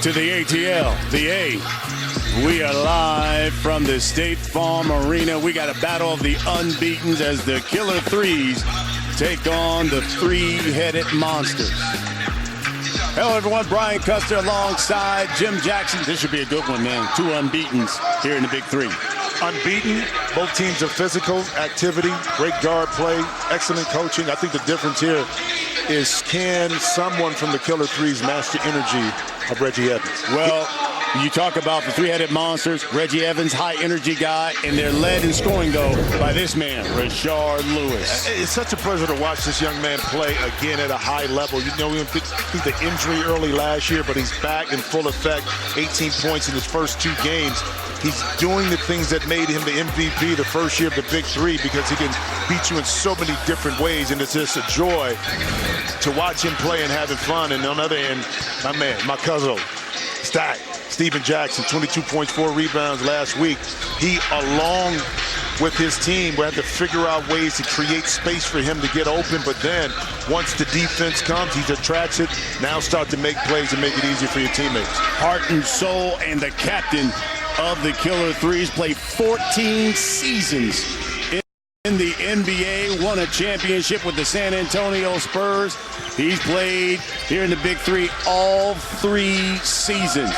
to the ATL, the A. We are live from the State Farm Arena. We got a battle of the unbeatens as the Killer 3's take on the three-headed monsters. Hello, everyone. Brian Custer alongside Jim Jackson. This should be a good one, man. Two unbeatens here in the Big 3. Unbeaten. Both teams are physical, activity, great guard play, excellent coaching. I think the difference here is can someone from the Killer 3's match the energy of Reggie Evans? Well, you talk about the three-headed monsters. Reggie Evans, high-energy guy, and they're led in scoring, though, by this man, Rashard Lewis. It's such a pleasure to watch this young man play again at a high level. You know, we went through the injury early last year, but he's back in full effect. 18 points in his first 2 games. He's doing the things that made him the MVP the first year of the Big 3 because he can beat you in so many different ways, and it's just a joy to watch him play and having fun. And on the other end, my man, my cousin, Stack, Steven Jackson, 22 points, 4 rebounds last week. He, along with his team, will have to figure out ways to create space for him to get open, but then once the defense comes, he attracts it, now start to make plays and make it easier for your teammates. Heart and soul, and the captain of the Killer 3's, played 14 seasons in the NBA, won a championship with the San Antonio Spurs. He's played here in the Big 3 all 3 seasons.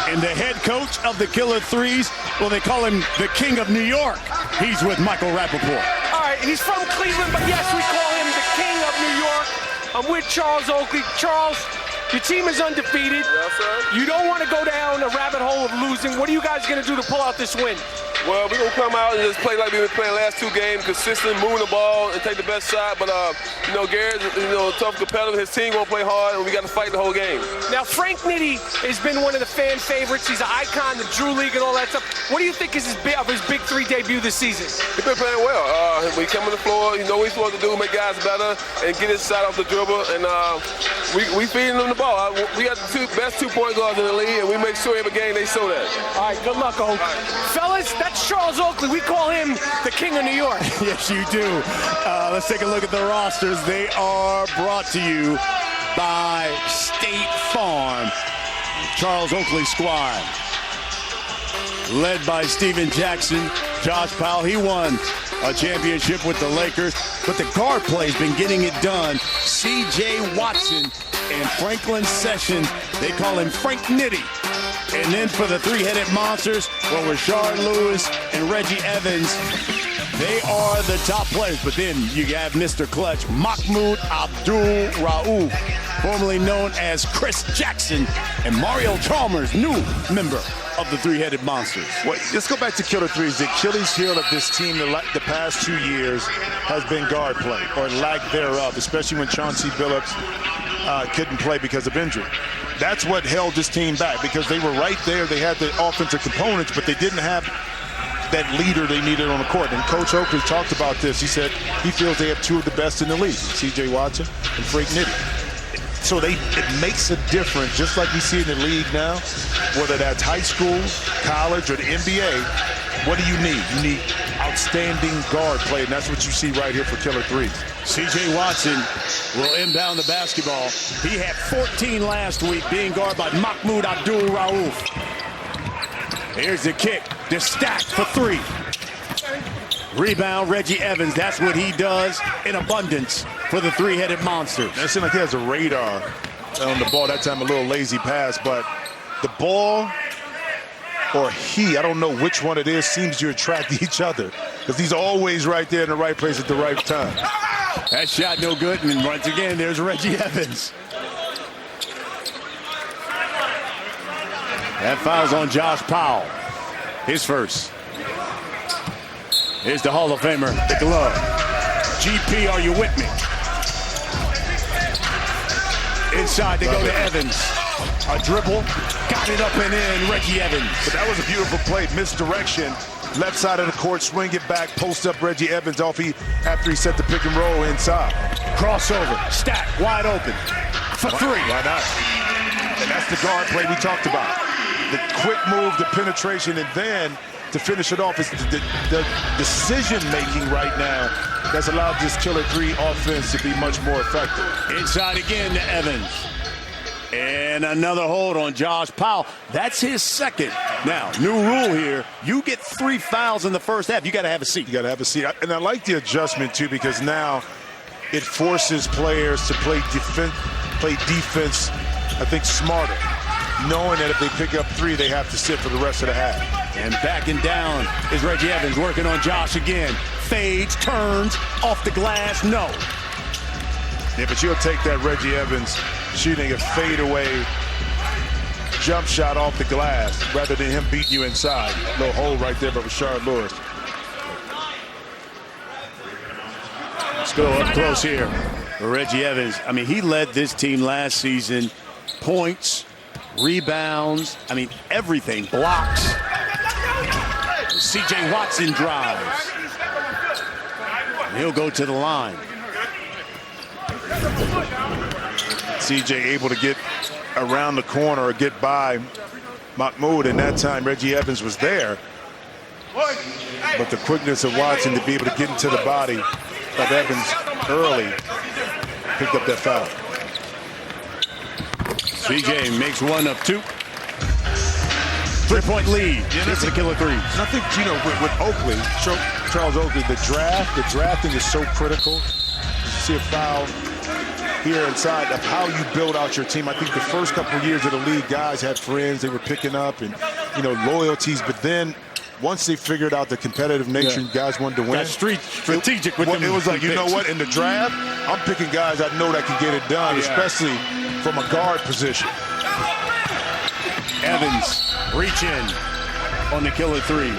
And the head coach of the Killer 3's, well, they call him the King of New York. He's with Michael Rappaport. All right, he's from Cleveland, but yes, we call him the King of New York. I'm with Charles Oakley. Charles, your team is undefeated. Yes, sir. You don't want to go down a rabbit hole of losing. What are you guys going to do to pull out this win? Well, we're going to come out and just play like we've been playing the last 2 games, consistent, moving the ball, and take the best shot. But, Garrett's, tough competitor. His team won't play hard, and we got to fight the whole game. Now, Frank Nitti has been one of the fan favorites. He's an icon, the Drew League, and all that stuff. What do you think is of his Big 3 debut this season? He's been playing well. When he come on the floor, you know what he's supposed to do, make guys better, and get his shot off the dribble. And we feeding him the ball. We got the best 2-point guards in the league, and we make sure every game they show that. All right, good luck, Oak. Fellas, that's Charles Oakley. We call him the King of New York. Yes, you do. Let's take a look at the rosters. They are brought to you by State Farm. Charles Oakley squad, led by Steven Jackson. Josh Powell, he won a championship with the Lakers, but the guard play has been getting it done. C.J. Watson and Franklin Sessions, they call him Frank Nitti. And then for the three-headed monsters, well, Rashard Lewis and Reggie Evans, they are the top players. But then you have Mr. Clutch, Mahmoud Abdul-Rauf, formerly known as Chris Jackson, and Mario Chalmers, new member of the three-headed monsters. Well, let's go back to Killer 3's. The Achilles heel of this team the past 2 years has been guard play, or lack thereof, especially when Chauncey Billups couldn't play because of injury. That's what held this team back, because they were right there. They had the offensive components, but they didn't have that leader they needed on the court. And Coach Oakley talked about this. He said he feels they have 2 of the best in the league, C.J. Watson and Frank Nitti. So it makes a difference, just like we see in the league now, whether that's high school, college, or the NBA. What do you need? You need outstanding guard play, and that's what you see right here for Killer 3's. C.J. Watson will inbound the basketball. He had 14 last week, being guarded by Mahmoud Abdul-Rauf. Here's the kick. The stack for 3. Rebound, Reggie Evans. That's what he does in abundance for the three-headed monsters. It seems like he has a radar on the ball. That time a little lazy pass, but the ball or he, I don't know which one it is, seems to attract each other, because he's always right there in the right place at the right time. That shot no good, and once again, there's Reggie Evans. That foul's on Josh Powell, his first. Here's the Hall of Famer, the glove. GP, are you with me? Inside, they go to Evans. A dribble, got it up and in, Reggie Evans. But that was a beautiful play, misdirection. Left side of the court, swing it back, post up Reggie Evans off after he set the pick and roll inside. Crossover, stack, wide open for 3. Why not? And that's the guard play we talked about. The quick move, the penetration, and then to finish it off is the decision-making right now that's allowed this Killer 3 offense to be much more effective. Inside again to Evans. And another hold on Josh Powell. That's his second. Now, new rule here. You get 3 fouls in the first half. You got to have a seat. You got to have a seat. And I like the adjustment, too, because now it forces players to play defense, I think, smarter, knowing that if they pick up 3, they have to sit for the rest of the half. And backing down is Reggie Evans, working on Josh again. Fades, turns, off the glass, no. Yeah, but you'll take that Reggie Evans shooting a fadeaway jump shot off the glass rather than him beating you inside. Little hole right there by Rashard Lewis. Let's go up close here for Reggie Evans. I mean, he led this team last season. Points, rebounds, I mean, everything. Blocks. C.J. Watson drives. And he'll go to the line. CJ able to get around the corner or get by Mahmoud, and that time Reggie Evans was there. But the quickness of Watson to be able to get into the body of Evans early picked up that foul. CJ makes 1 of 2. 3-point lead. This is the killer threes. And I think, you know, with Oakley, Charles Oakley, the drafting is so critical. You see a foul here inside of how you build out your team. I think the first couple of years of the league, guys had friends they were picking up and, you know, loyalties. But then once they figured out the competitive nature, guys wanted to win. Got strategic with them. It was like, you know what, in the draft, I'm picking guys I know that can get it done, especially from a guard position. Evans reach in on the killer threes.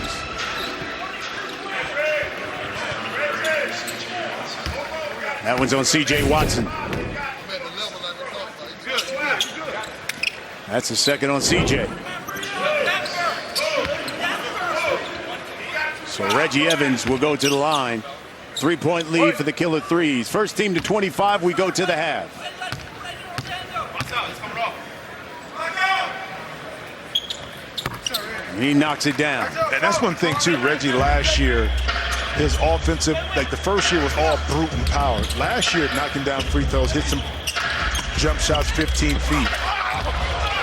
That one's on C.J. Watson. That's the second on C.J. So Reggie Evans will go to the line. 3-point lead for the killer threes. First team to 25, we go to the half. He knocks it down. And that's one thing, too, Reggie, last year, his offensive, like the first year was all brute and power. Last year, knocking down free throws, hit some jump shots 15 feet.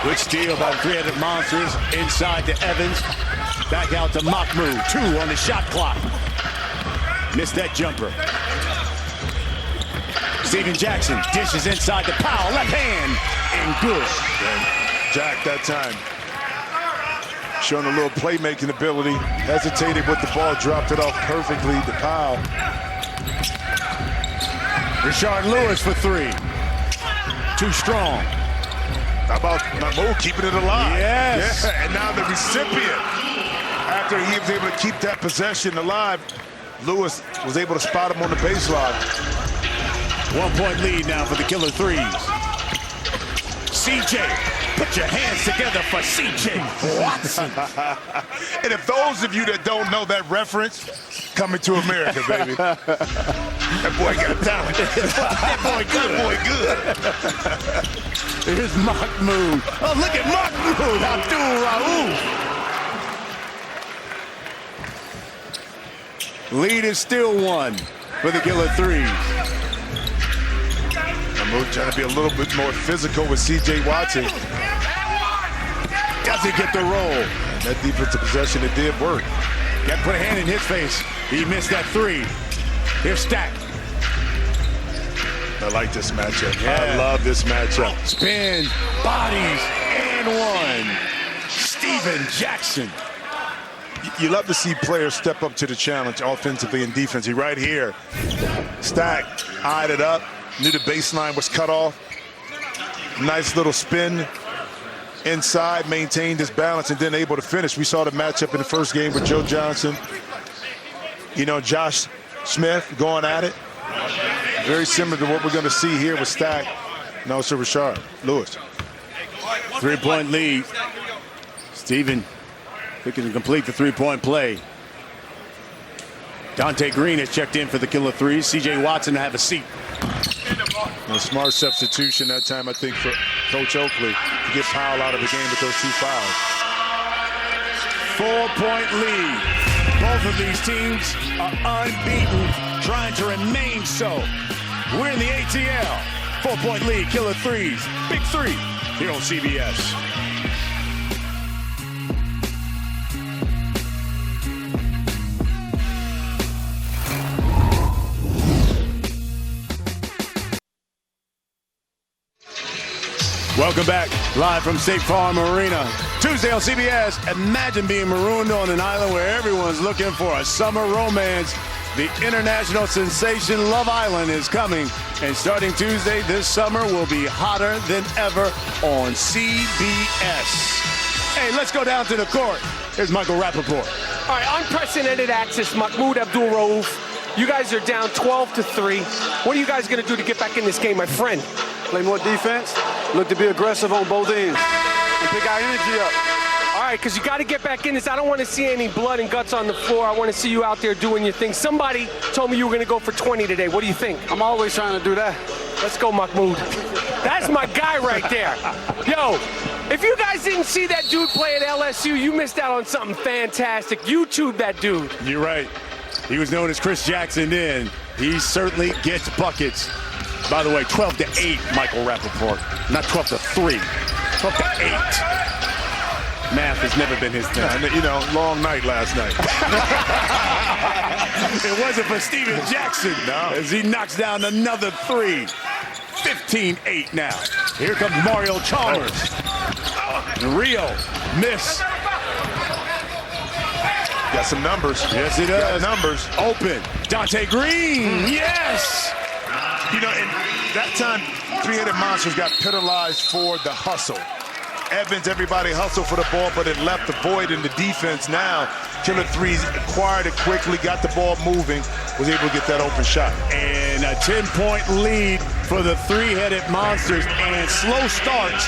Good steal by the three-headed monsters. Inside to Evans. Back out to Mahmoud. 2 on the shot clock. Missed that jumper. Steven Jackson dishes inside to Powell. Left hand. And good. Jack that time showing a little playmaking ability. Hesitated with the ball. Dropped it off perfectly to Powell. Rashard Lewis for 3. Too strong. How about Mahmoud keeping it alive? Yes. Yeah, and now the recipient, after he was able to keep that possession alive, Lewis was able to spot him on the baseline. 1-point lead now for the killer threes. CJ, put your hands together for CJ Watson. And if those of you that don't know that reference, coming to America, baby. That boy got talent. That boy good. Here's Mahmoud. Oh, look at Mahmoud. Abdul-Rauf. Lead is still 1 for the killer threes. Mahmoud trying to be a little bit more physical with C.J. Watson. Doesn't get the roll. And that defensive possession, it did work. Got to put a hand in his face. He missed that 3. Here's Stack. I like this matchup. Yeah. I love this matchup. Spins, bodies, and 1. Steven Jackson. You love to see players step up to the challenge offensively and defensively. Right here, Stack eyed it up, knew the baseline was cut off. Nice little spin inside, maintained his balance, and then able to finish. We saw the matchup in the first game with Joe Johnson. You know, Josh Smith going at it. Very similar to what we're going to see here with Stack and also Rashard Lewis. 3-point lead. Steven looking to complete the 3-point play. Dante Green has checked in for the killer threes. C.J. Watson to have a seat. A smart substitution that time, I think, for Coach Oakley to get Powell out of the game with those 2 fouls. 4-point lead. Both of these teams are unbeaten, trying to remain so. We're in the ATL. 4-point lead, killer threes. Big 3. here on CBS. Welcome back, live from State Farm Arena. Tuesday on CBS, imagine being marooned on an island where everyone's looking for a summer romance. The international sensation Love Island is coming, and starting Tuesday this summer will be hotter than ever on CBS. Hey, let's go down to the court. Here's Michael Rappaport. All right, unprecedented access, Mahmoud Abdul-Rauf. You guys are down 12-3. What are you guys going to do to get back in this game, my friend? Play more defense, look to be aggressive on both ends, and pick our energy up. All right, because you got to get back in this. I don't want to see any blood and guts on the floor. I want to see you out there doing your thing. Somebody told me you were going to go for 20 today. What do you think? I'm always trying to do that. Let's go, Mahmoud. That's my guy right there. Yo, if you guys didn't see that dude play at LSU, you missed out on something fantastic. YouTube that dude. You're right. He was known as Chris Jackson then. He certainly gets buckets. By the way, 12-8, Michael Rappaport. Not 12-3. 12-8. Math has never been his thing. Yeah, you know, long night last night. It wasn't for Steven Jackson. No. As he knocks down another three. 15-8 now. Here comes Mario Chalmers. Rio, miss. Got some numbers. Yes, he does. Got numbers. Open. Dante Green. Yes. You know, and that time, three-headed monsters got penalized for the hustle. Evans, everybody hustled for the ball, but it left the void in the defense. Now, Killer 3's acquired it quickly, got the ball moving, was able to get that open shot. And a 10-point lead for the three-headed monsters. And slow starts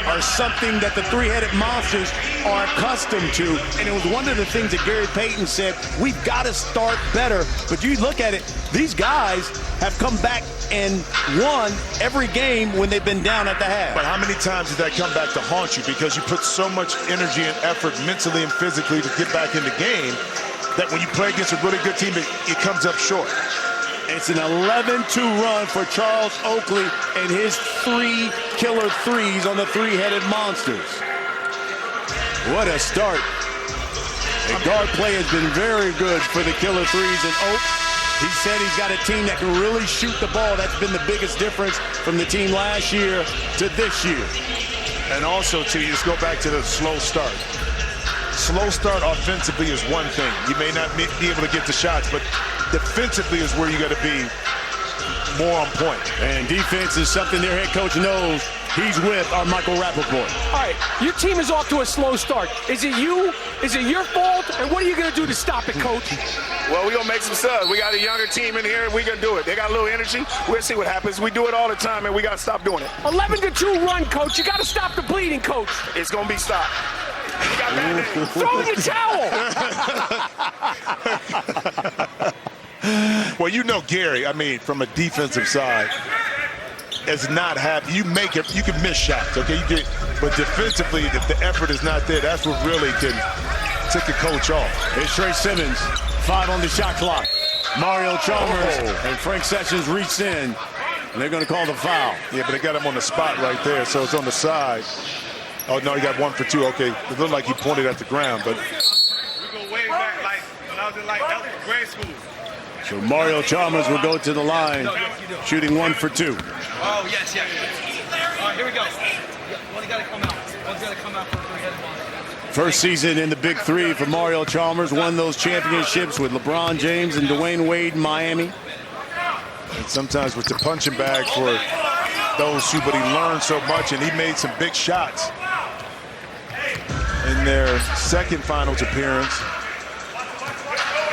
are something that the three-headed monsters are accustomed to. And it was one of the things that Gary Payton said, we've got to start better. But you look at it, these guys have come back and won every game when they've been down at the half. But how many times did that come back to haunt you? Because you put so much energy and effort mentally and physically to get back in the game that when you play against a really good team, it comes up short. It's an 11-2 run for Charles Oakley and his three killer threes on the three-headed monsters. What a start. The guard play has been very good for the killer threes, and Oak, he said he's got a team that can really shoot the ball. That's been the biggest difference from the team last year to this year. And also, too, you just go back to the slow start. Slow start offensively is one thing. You may not be able to get the shots, but defensively is where you got to be more on point. And defense is something their head coach knows he's with, our Michael Rappaport. All right, your team is off to a slow start. Is it you? Is it your fault? And what are you going to do to stop it, coach? Well, we're going to make some subs. We got a younger team in here, and we're going to do it. They got a little energy. We'll see what happens. We do it all the time, and we got to stop doing it. 11-2 run, coach. You got to stop the bleeding, coach. It's going to be stopped. We got bad days. Throw in the towel. Well, you know Gary, I mean, from a defensive side, is not happy. You make it, you can miss shots, okay? But defensively, if the effort is not there, that's what really can take a coach off. It's Trey Simmons, 5 on the shot clock. Mario Chalmers and Frank Sessions reach in, and they're going to call the foul. Yeah, but they got him on the spot right there, so it's on the side. Oh, no, he got 1 for 2. Okay, it looked like he pointed at the ground, but... We go way back, like when I was in grade school. So Mario Chalmers will go to the line, shooting 1 for 2. Oh, yes. All right, here we go. One's got to come out. One's got to come out for a three-headed monster. First season in the Big 3 for Mario Chalmers. Won those championships with LeBron James and Dwayne Wade in Miami. And sometimes with the punching bag for those who, but he learned so much, and he made some big shots in their second finals appearance.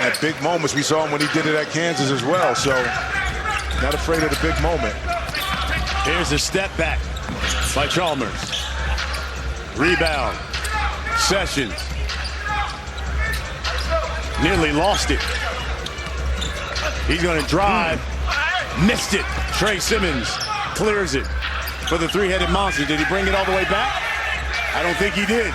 At big moments, we saw him when he did it at Kansas as well, so not afraid of the big moment. Here's a step back by Chalmers. Rebound. Sessions. Nearly lost it. He's going to drive. Missed it. Trey Simmons clears it for the three-headed monster. Did he bring it all the way back? I don't think he did.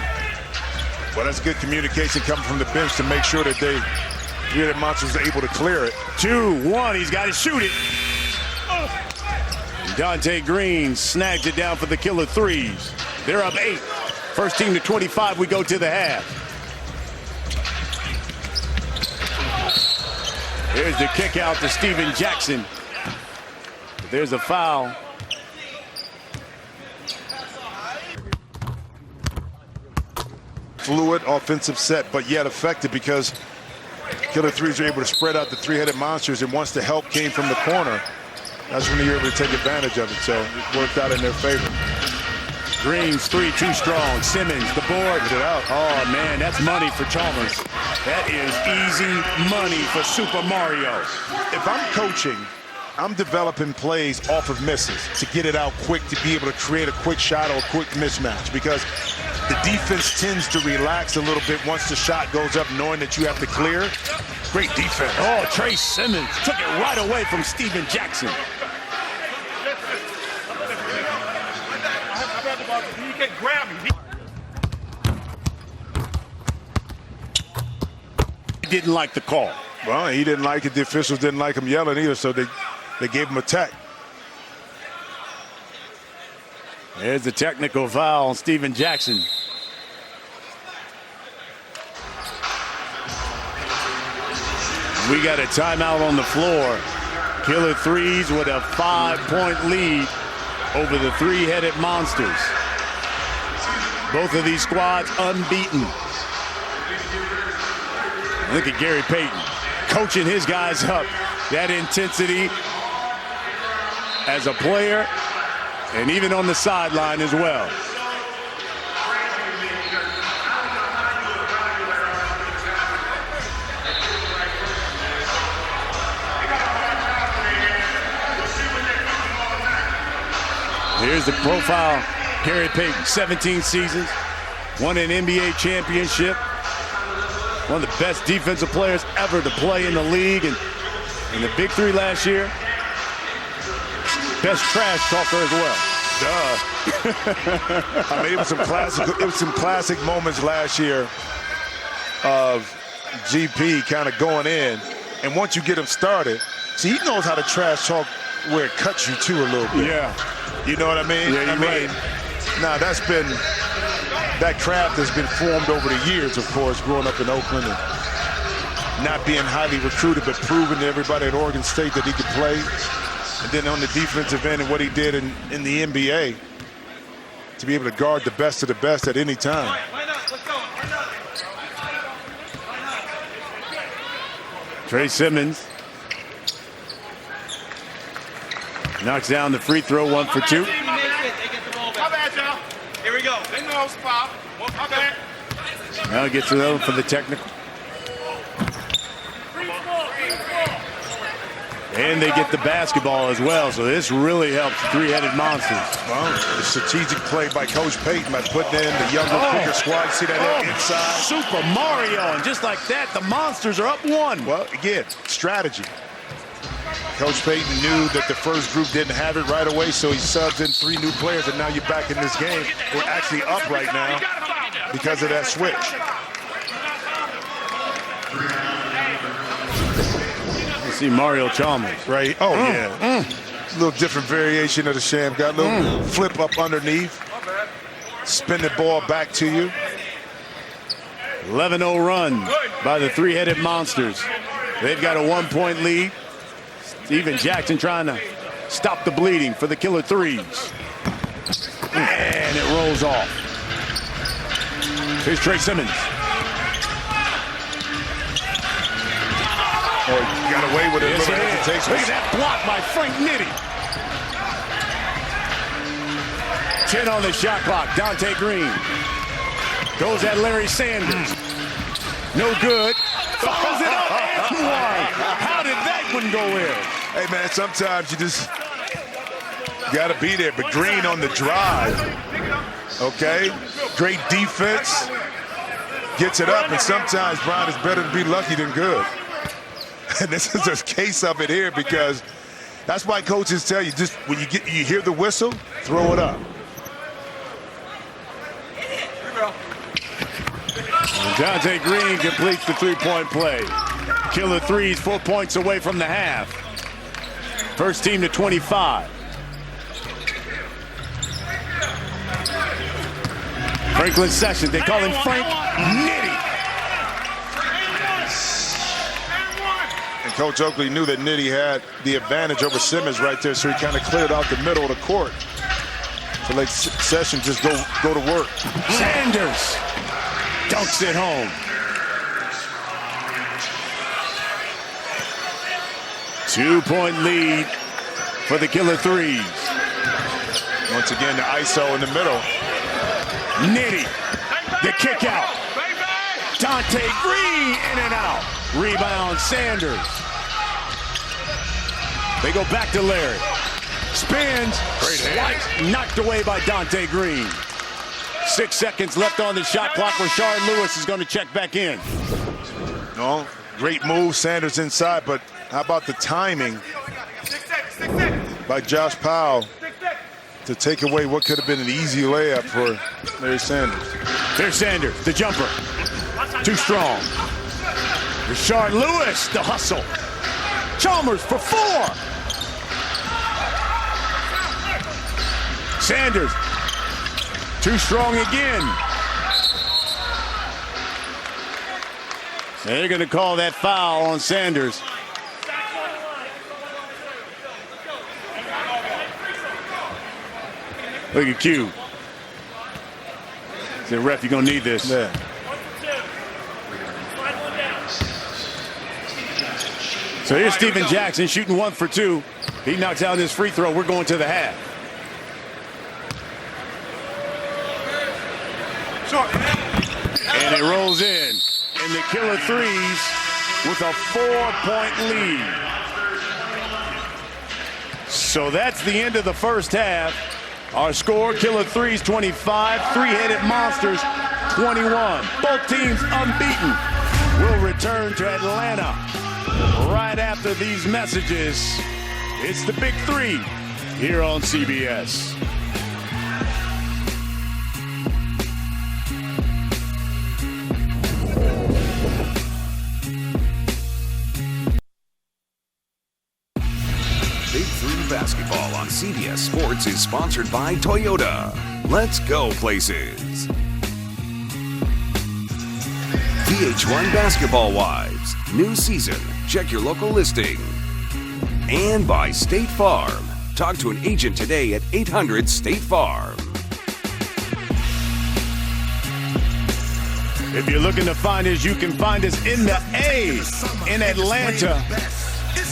Well, that's good communication coming from the bench to make sure that three-headed monster was able to clear it. 2-1. He's got to shoot it. Dante Green snags it down for the Killer Threes. They're up 8. First team to 25, we go to the half. Here's the kick out to Steven Jackson. There's a foul. Fluid offensive set, but yet effective because Killer Threes are able to spread out the three-headed monsters, and once the help came from the corner, that's when you're able to take advantage of it. So it worked out in their favor. Green's three too strong. Simmons, the board. Get it out. Oh, man, that's money for Chalmers. That is easy money for Super Mario. If I'm coaching, I'm developing plays off of misses to get it out quick, to be able to create a quick shot or a quick mismatch, because the defense tends to relax a little bit once the shot goes up, knowing that you have to clear. Great defense. Oh, Trey Simmons took it right away from Steven Jackson. You can grab me. He didn't like the call. Well, he didn't like it. The officials didn't like him yelling either, so they gave him a tech. There's the technical foul on Steven Jackson. We got a timeout on the floor. Killer Threes with a 5-point lead over the three-headed monsters. Both of these squads unbeaten. Look at Gary Payton coaching his guys up. That intensity as a player and even on the sideline as well. Here's the profile. Gary Payton, 17 seasons, won an NBA championship, one of the best defensive players ever to play in the league, and in the Big 3 last year, best trash talker as well. Duh. I mean, it was some classic moments last year of GP kind of going in, and once you get him started, see, he knows how to trash talk where it cuts you too a little bit. Yeah. You know what I mean? Yeah, you're right. Now, that craft has been formed over the years, of course, growing up in Oakland and not being highly recruited, but proving to everybody at Oregon State that he could play. And then on the defensive end and what he did in the NBA, to be able to guard the best of the best at any time. Trey Simmons knocks down the free throw, 1 for 2. My bad, y'all. Here we go. They know spot. My bad. Now gets it over for the technical. And they get the basketball as well, so this really helps the three-headed monsters. Well, the strategic play by Coach Payton by putting in the younger, quicker squad. See that inside? Super Mario, and just like that, the monsters are up 1. Well, again, strategy. Coach Payton knew that the first group didn't have it right away, so he subbed in 3 new players, and now you're back in this game. We're actually up right now because of that switch. You see Mario Chalmers. Right? Oh, yeah. A little different variation of the sham. Got a little flip up underneath. Spin the ball back to you. 11-0 run by the three-headed monsters. They've got a 1-point lead. Steven Jackson trying to stop the bleeding for the Killer Threes. And it rolls off. Here's Trey Simmons. Oh, he got away with it. Yes, it is. Look at that block by Frank Nitti. 10 on the shot clock. Dante Green goes at Larry Sanders. No good. Follows it up and one. How did that one go in? Hey, man, sometimes you just got to be there. But Green on the drive, okay? Great defense. Gets it up, and sometimes, Brian, it's better to be lucky than good. And this is a case of it here, because that's why coaches tell you, just when you hear the whistle, throw it up. Dante Green completes the three-point play. Killer Threes 4 points away from the half. First team to 25. Franklin Sessions, they call him Frank Nitty. And Coach Oakley knew that Nitty had the advantage over Simmons right there, so he kind of cleared out the middle of the court to let Sessions just go to work. Sanders dunks it home. 2-point lead for the Killer Threes. Once again, the ISO in the middle. Nitty, the kick out. Dante Green in and out. Rebound Sanders. They go back to Larry. Spins, slice, knocked away by Dante Green. 6 seconds left on the shot clock. Rashard Lewis is going to check back in. No, great move, Sanders inside, but how about the timing by Josh Powell to take away what could have been an easy layup for Larry Sanders. There's Sanders, the jumper. Too strong. Rashard Lewis, the hustle. Chalmers for 4. Sanders, too strong again. They're going to call that foul on Sanders. Look at Q. Say, ref, you're going to need this. Yeah. So here's Steven Jackson shooting 1 for 2. He knocks out his free throw. We're going to the half. And it rolls in. And the Killer Threes with a 4-point lead. So that's the end of the first half. Our score, Killer Threes 25, Three-Headed Monsters 21. Both teams unbeaten. We'll return to Atlanta right after these messages. It's the Big 3 here on CBS. Big 3 basketball on CBS Sports is sponsored by Toyota. Let's go places. VH1 Basketball Wives. New season. Check your local listing. And by State Farm. Talk to an agent today at 800 State Farm. If you're looking to find us, you can find us in the A in Atlanta.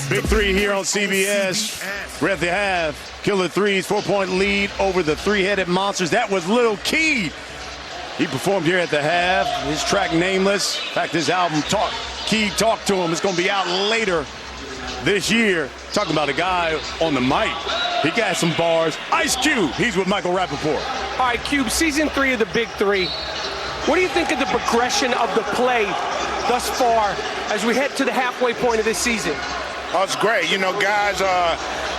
Big 3 here on CBS. We're at the half. Killer Threes 4-point lead over the Three-Headed Monsters. That was Lil Key. He performed here at the half. His track Nameless. In fact, his album Key Talk to Him is going to be out later this year. Talking about a guy on the mic. He got some bars. Ice Cube. He's with Michael Rappaport. All right, Cube, season 3 of the Big 3. What do you think of the progression of the play thus far as we head to the halfway point of this season? Oh, it's great. You know, guys are,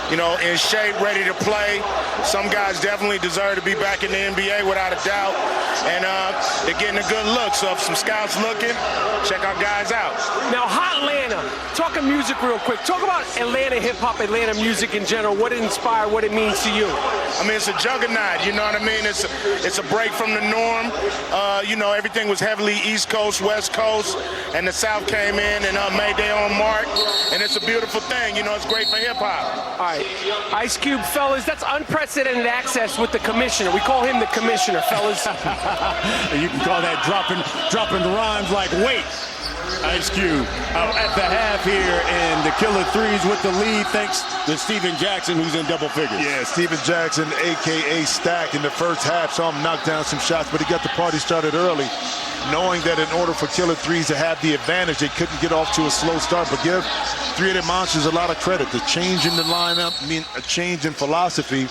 in shape, ready to play. Some guys definitely deserve to be back in the NBA without a doubt. And they're getting a good look. So if some scouts looking, check our guys out. Now, Hot Atlanta. Talking music real quick. Talk about Atlanta hip-hop, Atlanta music in general. What it inspired, what it means to you. I mean, it's a juggernaut, you know what I mean? It's a break from the norm. Everything was heavily East Coast, West Coast, and the South came in and made their own mark. And it's a beautiful thing. It's great for hip-hop. All right. Ice Cube, fellas, that's unprecedented access with the commissioner. We call him the commissioner, fellas. You can call that dropping rhymes like wait. Ice Cube at the half here, and the Killer Threes with the lead thanks to Steven Jackson, who's in double figures. Yeah, Steven Jackson, a.k.a. Stack, in the first half. Saw him knock down some shots, but he got the party started early, knowing that in order for Killer Threes to have the advantage, they couldn't get off to a slow start. But give Three-Headed Monsters a lot of credit. The change in the lineup, a change in philosophy,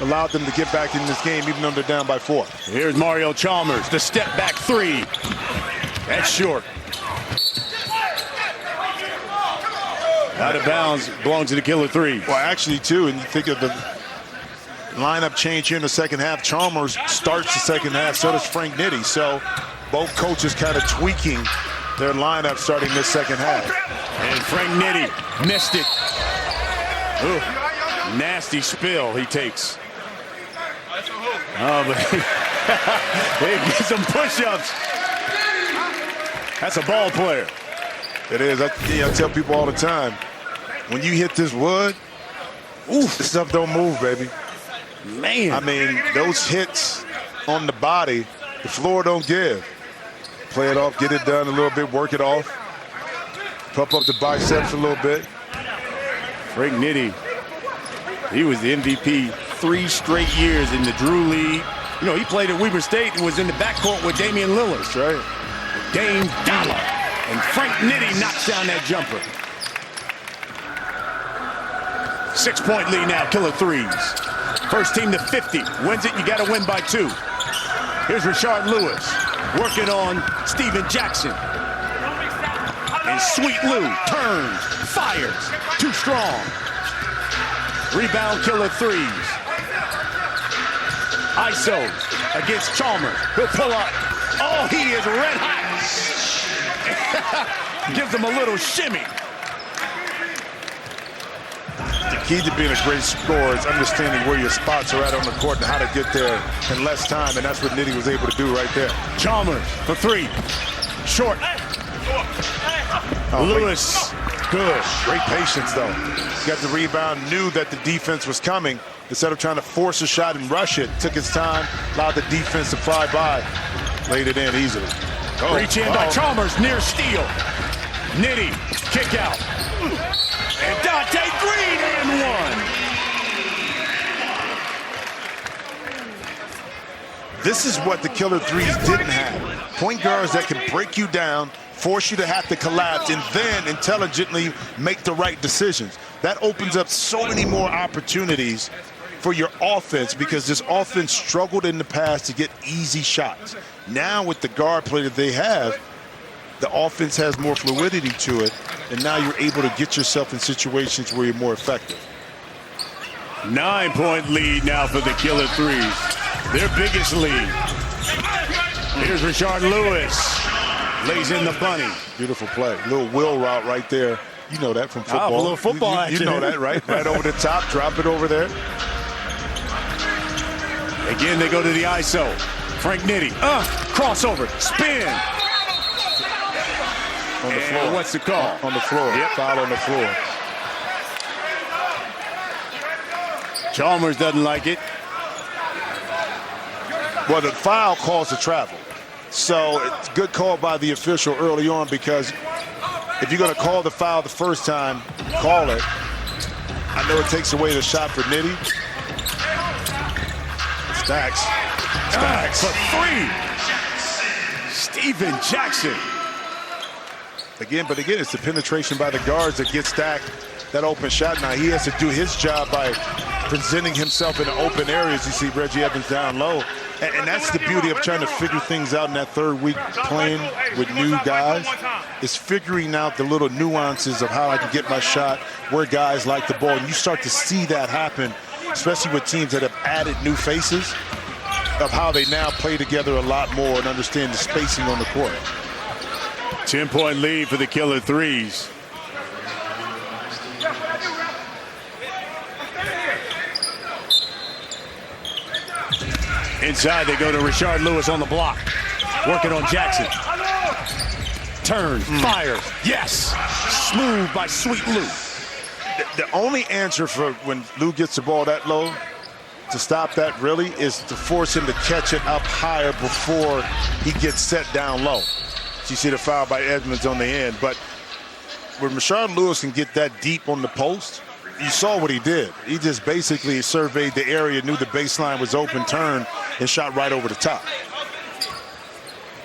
allowed them to get back in this game, even though they're down by 4. Here's Mario Chalmers, the step-back 3. That's short. Out of bounds, belongs to the Killer Threes. Well, actually, too, and you think of the lineup change here in the second half. Chalmers starts the second half, so does Frank Nitty. So both coaches kind of tweaking their lineup starting this second half. And Frank Nitty missed it. Ooh, nasty spill he takes. Oh, but They get some push-ups. That's a ball player. It is. I tell people all the time, when you hit this wood, this stuff don't move, baby. Man. I mean, those hits on the body, the floor don't give. Play it off, get it done a little bit, work it off. Pump up the biceps a little bit. Frank Nitti, he was the MVP 3 straight years in the Drew League. You know, he played at Weber State and was in the backcourt with Damian Lillard. That's right. Dame Dollar. And Frank Nitti knocks down that jumper. 6-point lead now, Killer 3's. First team to 50. Wins it, you got to win by 2. Here's Rashard Lewis working on Steven Jackson. And Sweet Lou turns, fires, too strong. Rebound, Killer 3's. ISO against Chalmers. He'll pull up. Oh, he is red hot. Gives him a little shimmy. The key to being a great scorer is understanding where your spots are at on the court and how to get there in less time, and that's what Nitti was able to do right there. Chalmers for 3. Short. Lewis. Good. Great patience, though. He got the rebound, knew that the defense was coming. Instead of trying to force a shot and rush it, took his time, allowed the defense to fly by, laid it in easily. Reach in by Chalmers, near steal. Nitti, kick out. And Dante Green and 1. This is what the Killer 3's didn't have. Point guards that can break you down, force you to have to collapse, and then intelligently make the right decisions. That opens up so many more opportunities for your offense, because this offense struggled in the past to get easy shots. Now with the guard play that they have, the offense has more fluidity to it, and now you're able to get yourself in situations where you're more effective. 9-point lead now for the Killer 3's. Their biggest lead. Here's Rashard Lewis. Lays in the bunny. Beautiful play. Little wheel route right there. You know that from football. A little football action. You know that, right? Right over the top. Drop it over there. Again, they go to the ISO. Frank Nitti. Crossover. Spin. On the floor. What's the call? On the floor. Yep. Foul on the floor. Chalmers doesn't like it. Well, the foul calls the travel. So it's a good call by the official early on, because if you're going to call the foul the first time, call it. I know it takes away the shot for Nitti. Stacks for 3. Steven Jackson. Again, it's the penetration by the guards that gets stacked that open shot. Now he has to do his job by presenting himself in the open areas. You see Reggie Evans down low. And that's the beauty of trying to figure things out in that third week playing with new guys, is figuring out the little nuances of how I can get my shot, where guys like the ball. And you start to see that happen, especially with teams that have added new faces, of how they now play together a lot more and understand the spacing on the court. 10-point lead for the Killer 3's. Inside, they go to Rashard Lewis on the block. Working on Jackson. Turn, fires, yes! Smooth by Sweet Lou. The only answer for when Lou gets the ball that low, to stop that really, is to force him to catch it up higher before he gets set down low. So you see the foul by Edmonds on the end. But when Rashard Lewis can get that deep on the post, you saw what he did. He just basically surveyed the area, knew the baseline was open, turned, and shot right over the top.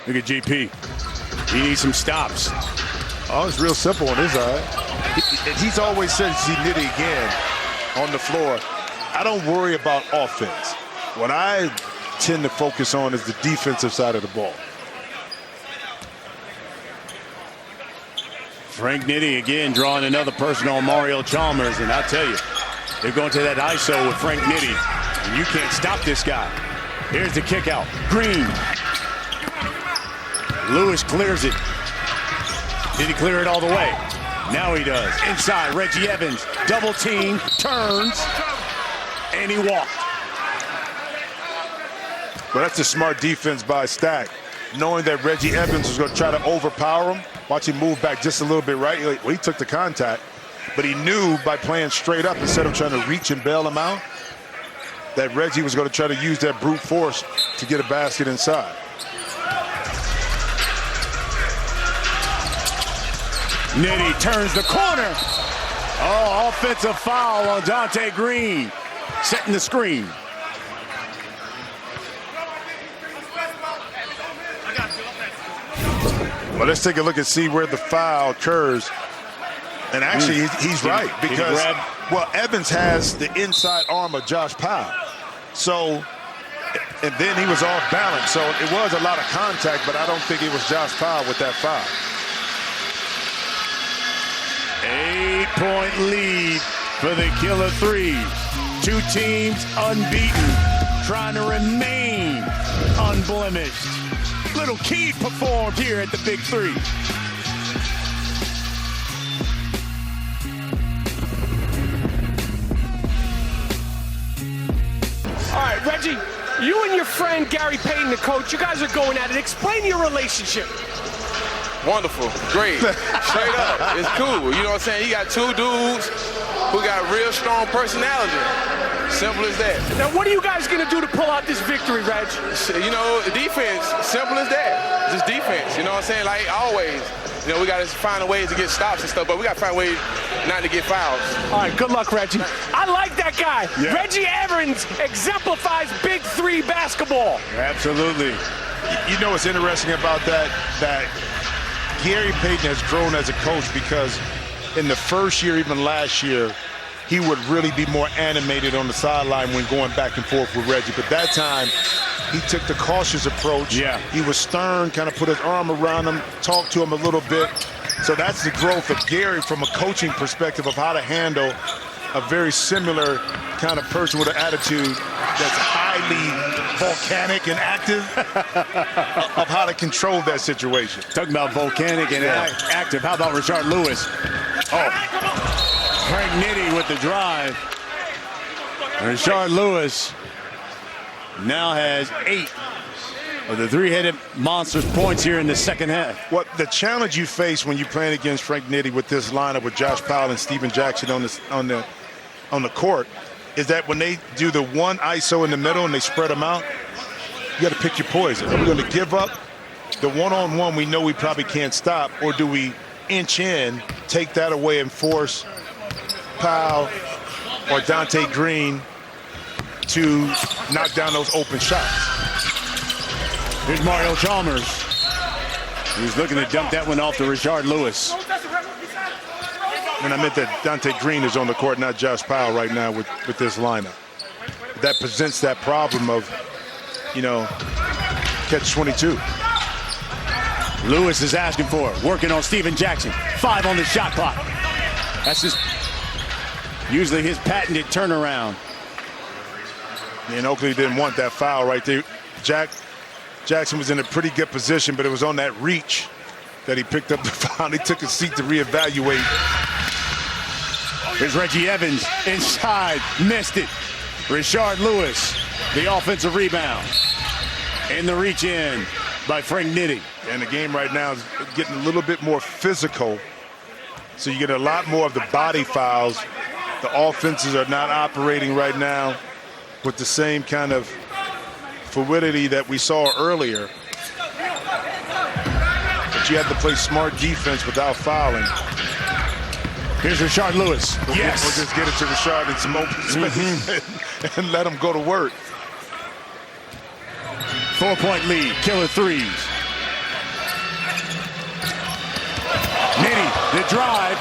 Look at GP. He needs some stops. Oh, it's real simple on his eye. He's always said, see Nitti again on the floor, I don't worry about offense. What I tend to focus on is the defensive side of the ball. Frank Nitti again drawing another person on Mario Chalmers, and I'll tell you, they're going to that ISO with Frank Nitti, and you can't stop this guy. Here's the kick out. Green. Lewis clears it. Did he clear it all the way? Now he does. Inside, Reggie Evans, double team, turns, and he walked. Well, that's a smart defense by Stack. Knowing that Reggie Evans was going to try to overpower him, watch him move back just a little bit right. Well, he took the contact, but he knew by playing straight up instead of trying to reach and bail him out, that Reggie was going to try to use that brute force to get a basket inside. Nitty turns the corner. Oh, offensive foul on Dante Green, setting the screen. Well, let's take a look and see where the foul occurs. And actually, he's right, because, well, Evans has the inside arm of Josh Powell. So, and then he was off balance. So it was a lot of contact, but I don't think it was Josh Powell with that foul. 8-point lead for the Killer Threes. Two teams unbeaten, trying to remain unblemished. Little Key performed here at the Big 3. All right, Reggie, you and your friend Gary Payton, the coach, you guys are going at it. Explain your relationship. Wonderful, great, straight up. It's cool. You know what I'm saying? You got two dudes who got real strong personality. Simple as that. Now, what are you guys going to do to pull out this victory, Reg? You know, defense, simple as that. Just defense, you know what I'm saying? Like always. You know, we got to find a way to get stops and stuff, but we got to find a way not to get fouls. All right, good luck, Reggie. I like that guy. Yeah. Reggie Evans exemplifies Big 3 basketball. Absolutely. You know what's interesting about that Gary Payton has grown as a coach, because in the first year, even last year, he would really be more animated on the sideline when going back and forth with Reggie. But that time, he took the cautious approach. Yeah. He was stern, kind of put his arm around him, talked to him a little bit. So that's the growth of Gary from a coaching perspective of how to handle a very similar kind of person with an attitude that's highly volcanic and active of how to control that situation. Talking about volcanic and active, how about Rashard Lewis? Oh, Frank Nitty with the drive. Rashard Lewis now has 8 of the three-headed monster's points here in the second half. What the challenge you face when you're playing against Frank Nitty with this lineup with Josh Powell and Steven Jackson on the court is that when they do the one ISO in the middle and they spread them out, you got to pick your poison. Are we going to give up the one-on-one we know we probably can't stop, or do we inch in, take that away, and force Powell or Dante Green to knock down those open shots? Here's Mario Chalmers. He's looking to dump that one off to Rashard Lewis. And I meant that Dante Green is on the court, not Josh Powell right now with this lineup. That presents that problem of, you know, catch-22. Lewis is asking for it, working on Steven Jackson. 5 on the shot clock. That's just usually his patented turnaround. And Oakley didn't want that foul right there. Jackson was in a pretty good position, but it was on that reach that he picked up the foul. He took a seat to reevaluate. Here's Reggie Evans inside, missed it. Rashard Lewis, the offensive rebound. And the reach in by Frank Nitty. And the game right now is getting a little bit more physical. So you get a lot more of the body fouls. The offenses are not operating right now with the same kind of fluidity that we saw earlier. But you have to play smart defense without fouling. Here's Rashard Lewis. Yes. We'll just get it to Rashard in some open space and let him go to work. 4-point lead, Killer Threes. Nitty, the drive.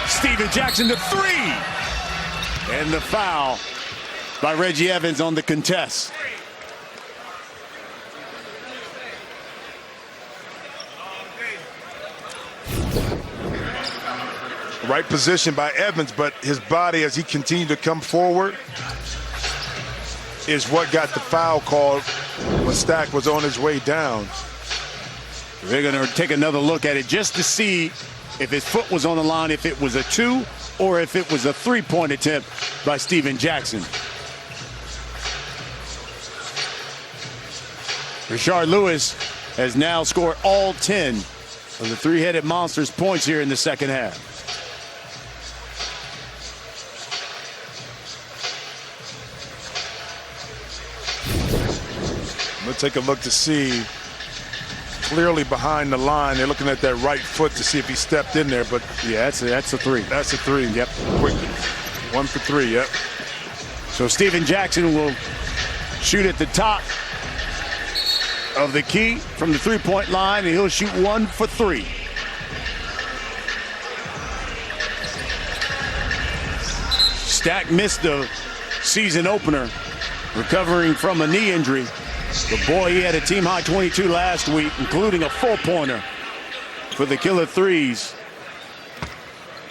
Steven Jackson, the 3. And the foul by Reggie Evans on the contest. Right position by Evans, but his body, as he continued to come forward, is what got the foul called when Stack was on his way down. They're going to take another look at it just to see if his foot was on the line, if it was a 2 or if it was a 3-point attempt by Steven Jackson. Rashard Lewis has now scored all 10 of the three-headed monster's points here in the second half. Let's take a look to see. Clearly behind the line, they're looking at that right foot to see if he stepped in there, but yeah, that's a three. That's a three. Yep. Quick. 1 for 3, yep. So Steven Jackson will shoot at the top of the key from the three-point line, and he'll shoot 1 for 3. Stack missed the season opener, recovering from a knee injury. But boy, he had a team-high 22 last week, including a 4-pointer for the Killer 3's.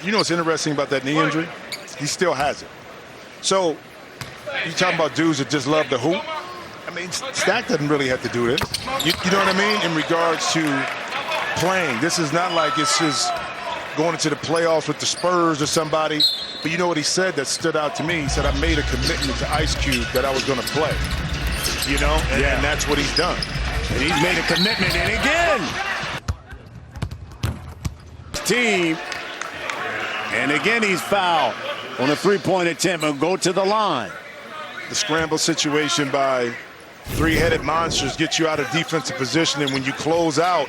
You know what's interesting about that knee injury? He still has it. So, you talking about dudes that just love to hoop? I mean, Stack doesn't really have to do this. You know what I mean? In regards to playing. This is not like it's just going into the playoffs with the Spurs or somebody. But you know what he said that stood out to me? He said, I made a commitment to Ice Cube that I was going to play. You know? And that's what he's done. And he's made a commitment, and again! Team. And again, he's fouled on a three-point attempt and go to the line. The scramble situation by three-headed monsters gets you out of defensive position, and when you close out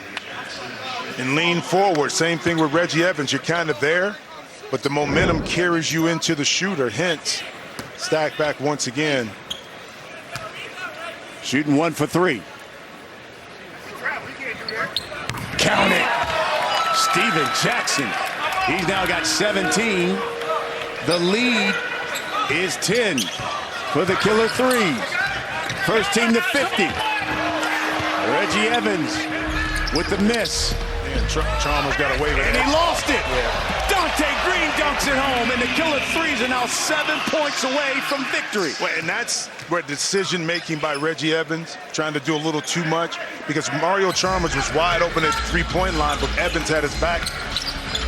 and lean forward, same thing with Reggie Evans, you're kind of there, but the momentum carries you into the shooter, hence Stack back once again. Shooting 1 for 3. Count it. Steven Jackson. He's now got 17. The lead is 10 for the Killer 3's. First team to 50. Reggie Evans with the miss. And Chalmers got away with it. And he lost it. Yeah. Dante Green dunks it home, and the Killer 3's are now 7 points away from victory. Well, and that's where decision-making by Reggie Evans, trying to do a little too much, because Mario Chalmers was wide open at the three-point line, but Evans had his back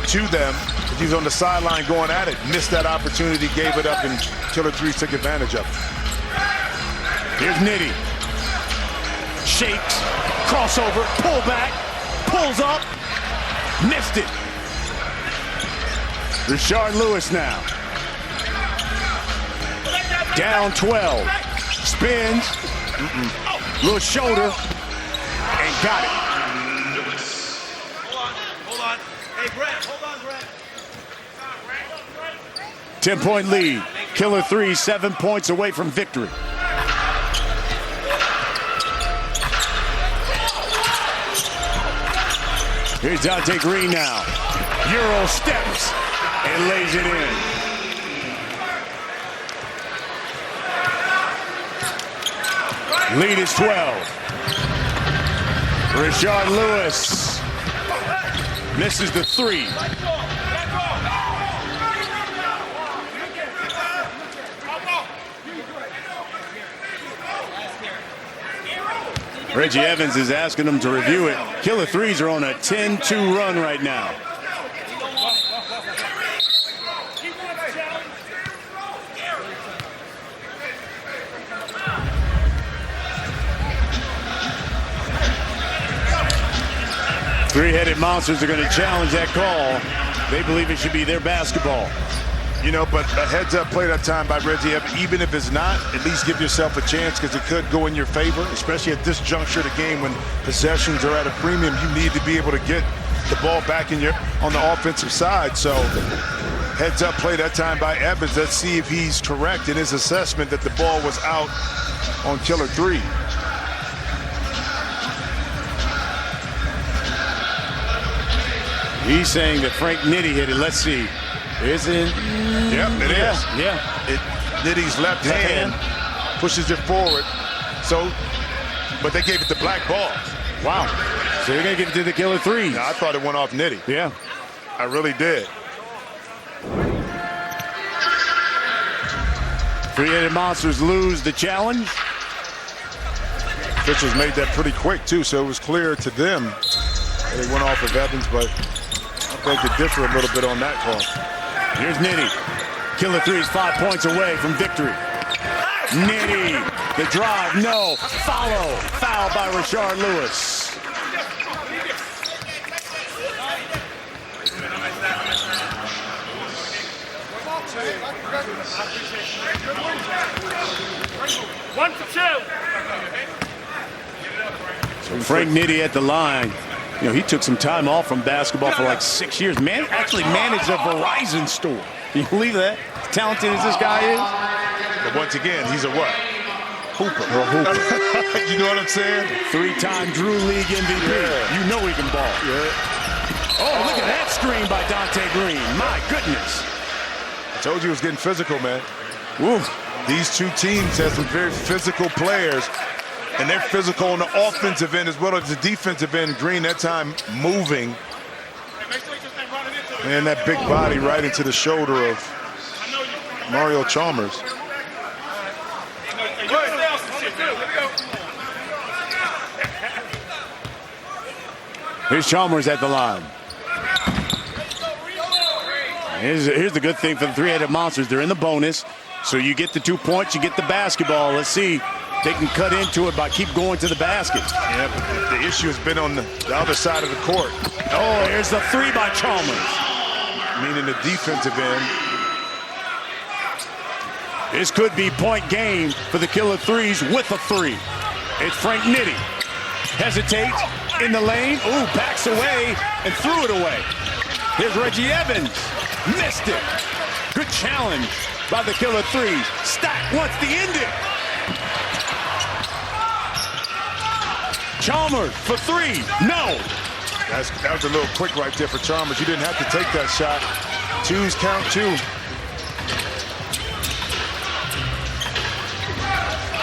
to them. He was on the sideline going at it, missed that opportunity, gave it up, and Killer 3's took advantage of it. Here's Nitty. Shakes, crossover, pull back, pulls up, missed it. Rashard Lewis now. Down 12. Spins. Little shoulder. And got it. Hold on. Hey, Brett, hold on, Brett. 10-point lead. Killer 3, 7 points away from victory. Here's Dante Green now. Euro steps and lays it in. Lead is 12. Rashard Lewis misses the 3. Reggie Evans is asking them to review it. Killer 3's are on a 10-2 run right now. Three-headed monsters are going to challenge that call. They believe it should be their basketball. You know, but a heads-up play that time by Reggie Evans, even if it's not, at least give yourself a chance, because it could go in your favor, especially at this juncture of the game when possessions are at a premium. You need to be able to get the ball back in on the offensive side. So heads-up play that time by Evans. Let's see if he's correct in his assessment that the ball was out on Killer 3. He's saying that Frank Nitty hit it. Let's see. Is it? Yep, it is. Yeah. Nitty's left hand pushes it forward. So, but they gave it to Black Ball. Wow. So they're going to give it to the Killer 3's. Now, I thought it went off Nitty. Yeah. I really did. Three-headed monsters lose the challenge. Officials made that pretty quick, too, so it was clear to them they went off of Evans, but I beg to differ a little bit on that call. Here's Nitty. Killer 3's 5 points away from victory. Nitty, the drive, no. Follow, foul by Rashard Lewis. One for two. So Frank Nitty at the line. You know, he took some time off from basketball for like 6 years. Man, actually managed a Verizon store. Can you believe that? As talented as this guy is. But once again, he's a what? Hooper. A hooper. You know what I'm saying? 3-time Drew League MVP. Yeah. You know he can ball. Yeah. Oh, look at that screen by Dante Green. My goodness. I told you it was getting physical, man. Woo. These two teams have some very physical players, and they're physical on the offensive end as well as the defensive end. Green that time moving. And that big body right into the shoulder of Mario Chalmers. Here's Chalmers at the line. Here's the good thing for the three-headed monsters. They're in the bonus, so you get the 2 points, you get the basketball. Let's see if they can cut into it by keep going to the basket. Yeah, but the issue has been on the other side of the court. Oh, here's the three by Chalmers. Meaning the defensive end. This could be point game for the Killer Threes with a three. It's Frank Nitty. Hesitates in the lane. Ooh, backs away and threw it away. Here's Reggie Evans. Missed it. Good challenge by the Killer Threes. Stack wants to end it. Chalmers for three. No. That was a little quick right there for Chalmers. You didn't have to take that shot. Twos count two.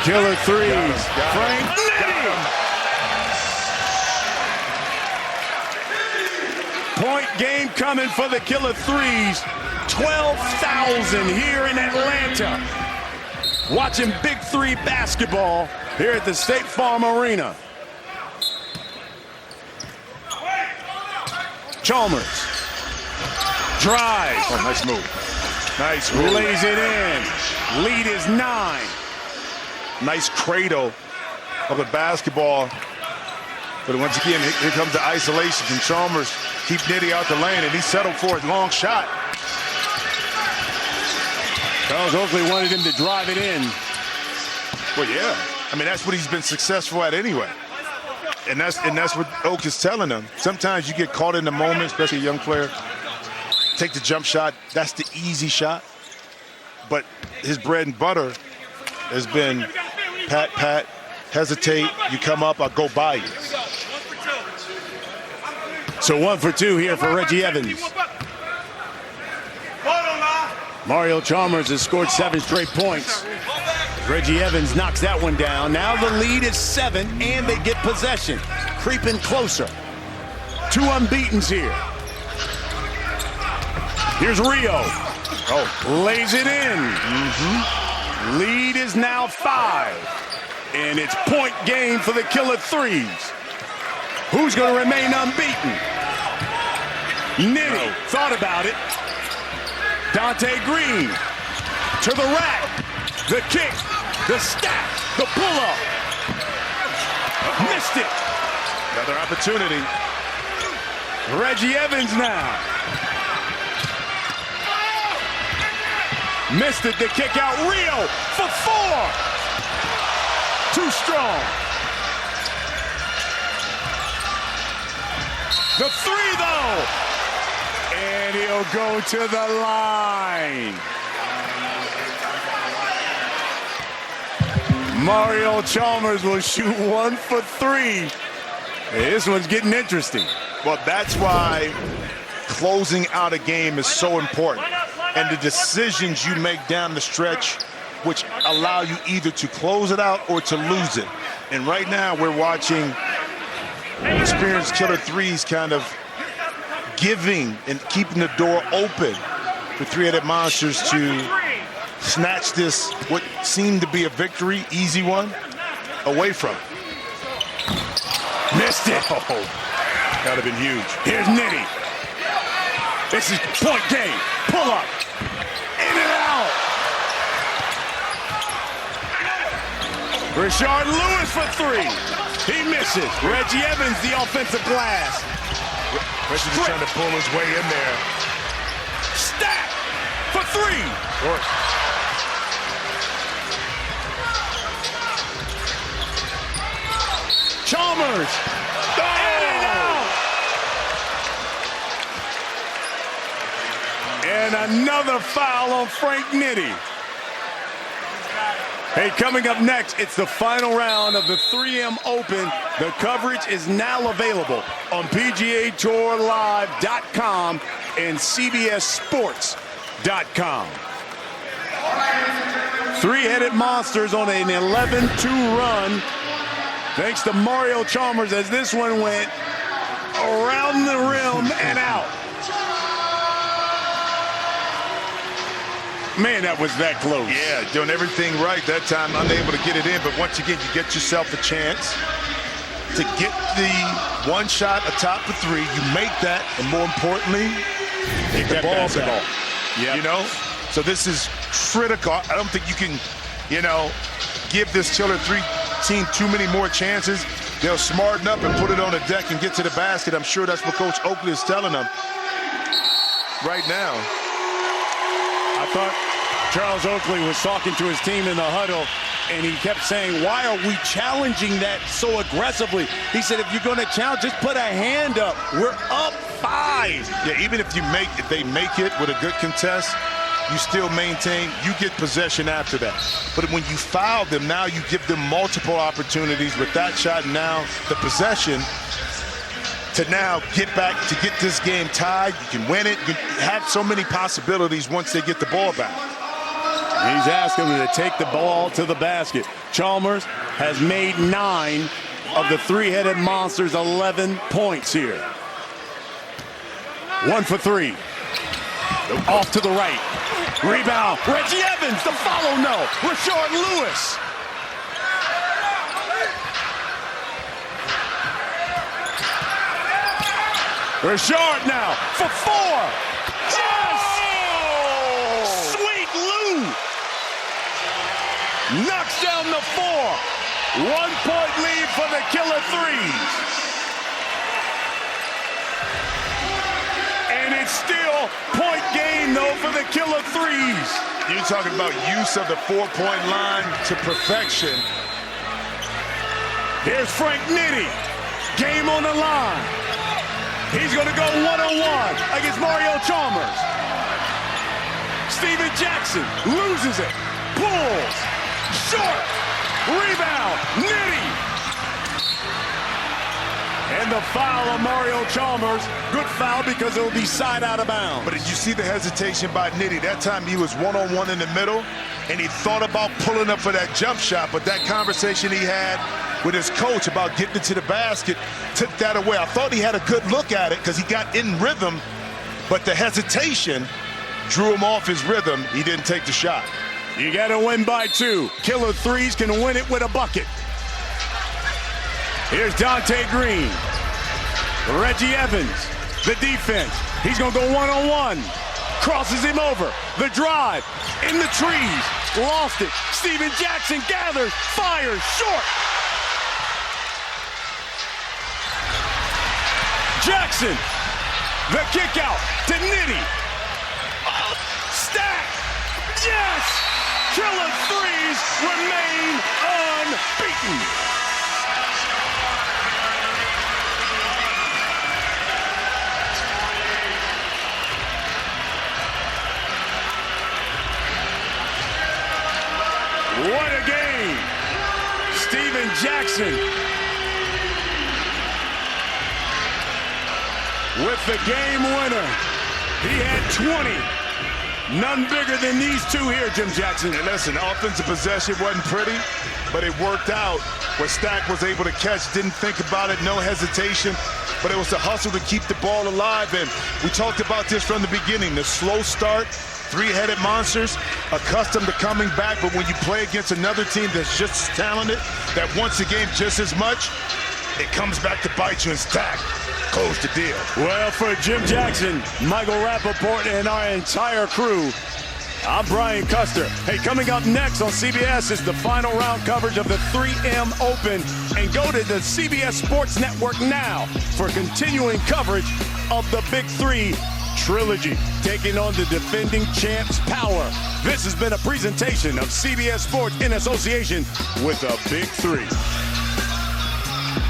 Killer Threes. Frank Nitty. Point game coming for the Killer Threes. 12,000 here in Atlanta. Watching Big 3 basketball here at the State Farm Arena. Chalmers. Drives. Oh, nice move. Nice move. Lays it in. Lead is 9. Nice cradle of the basketball. But once again, here comes the isolation from Chalmers. Keep Nitty out the lane, and he settled for his long shot. Charles Oakley wanted him to drive it in. Well, yeah. I mean, that's what he's been successful at anyway. And that's what Oak is telling him. Sometimes you get caught in the moment, especially a young player. Take the jump shot. That's the easy shot. But his bread and butter has been pat, hesitate. You come up, I'll go by you. So 1 for 2 here for Reggie Evans. Mario Chalmers has scored 7 straight points. Reggie Evans knocks that one down. Now the lead is 7, and they get possession. Creeping closer. 2 unbeatens here. Here's Rio. Oh, lays it in. Lead is now 5. And it's point game for the Killer Threes. Who's going to remain unbeaten? Nitty thought about it. Dante Green to the rack. The kick, the stack, the pull-up. Missed it. Another opportunity. Reggie Evans now. Missed it, the kick out. Rio for 4. Too strong. The 3 though. And he'll go to the line. Mario Chalmers will shoot 1 for 3. This one's getting interesting. Well, that's why closing out a game is so important. And the decisions you make down the stretch, which allow you either to close it out or to lose it. And right now we're watching experienced Killer Threes kind of giving and keeping the door open for three-headed monsters to snatch this, what seemed to be a victory, easy one, away from it. Missed it. Oh, that would have been huge. Here's Nitty. This is point game. Pull up. In and out. Rashard Lewis for three. He misses. Reggie Evans, the offensive glass. Reggie just trying to pull his way in there. Stack for three. Chalmers. And another foul on Frank Nitti. Hey, coming up next, it's the final round of the 3M Open. The coverage is now available on PGATourLive.com and CBS Sports.com. Three-headed monsters on an 11-2 run. Thanks to Mario Chalmers as this one went around the rim and out. Man, that was that close. Yeah, doing everything right that time, unable to get it in. But once again, you get yourself a chance to get the one shot atop the three. You make that, and more importantly, take the ball back. Yep. You know? So this is critical. I don't think you can, give this Killer 3 team too many more chances. They'll smarten up and put it on the deck and get to the basket. I'm sure that's what Coach Oakley is telling them right now. I thought Charles Oakley was talking to his team in the huddle, and he kept saying, why are we challenging that so aggressively? He said, if you're going to challenge, just put a hand up. We're up 5. Yeah, even if they make it with a good contest, you still maintain, you get possession after that. But when you foul them, now you give them multiple opportunities with that shot, and now the possession to now get back to get this game tied. You can win it. You have so many possibilities once they get the ball back. He's asking them to take the ball to the basket. Chalmers has made 9 of the three-headed monsters' 11 points here. 1 for 3. Off to the right. Rebound. Reggie Evans, the follow no. Rashard Lewis. Rashard now for 4. Yes! Sweet Lou knocks down the 4. 1-point lead for the Killer 3's. And it's still point game, though, for the Killer 3's. You're talking about use of the 4-point line to perfection. Here's Frank Nitti. Game on the line. He's going to go one-on-one against Mario Chalmers. Steven Jackson loses it. Pulls. Short. Rebound. Nitti. And the foul on Mario Chalmers. Good foul because it will be side out of bounds. But did you see the hesitation by Nitti? That time he was one-on-one in the middle, and he thought about pulling up for that jump shot, but that conversation he had with his coach about getting it to the basket took that away. I thought he had a good look at it because he got in rhythm, but the hesitation drew him off his rhythm. He didn't take the shot. You got to win by 2. Killer 3's can win it with a bucket. Here's Dante Green. Reggie Evans, the defense. He's going to go one-on-one. Crosses him over. The drive. In the trees. Lost it. Steven Jackson gathers. Fires. Short. Jackson. The kick out to Nitti. Stack. Yes! Killer 3's remain unbeaten. What a game! Steven Jackson with the game winner. He had 20. None bigger than these 2 here, Jim Jackson. And listen, offensive possession wasn't pretty, but it worked out. What Stack was able to catch, didn't think about it, no hesitation, but it was the hustle to keep the ball alive. And we talked about this from the beginning, the slow start. Three-headed monsters, accustomed to coming back, but when you play against another team that's just as talented, that wants the game just as much, it comes back to bite you, and Stack closed the deal. Well, for Jim Jackson, Michael Rappaport, and our entire crew, I'm Brian Custer. Hey, coming up next on CBS is the final round coverage of the 3M Open. And go to the CBS Sports Network now for continuing coverage of the Big 3 trilogy, taking on the defending champs Power. This has been a presentation of CBS Sports in association with the Big 3.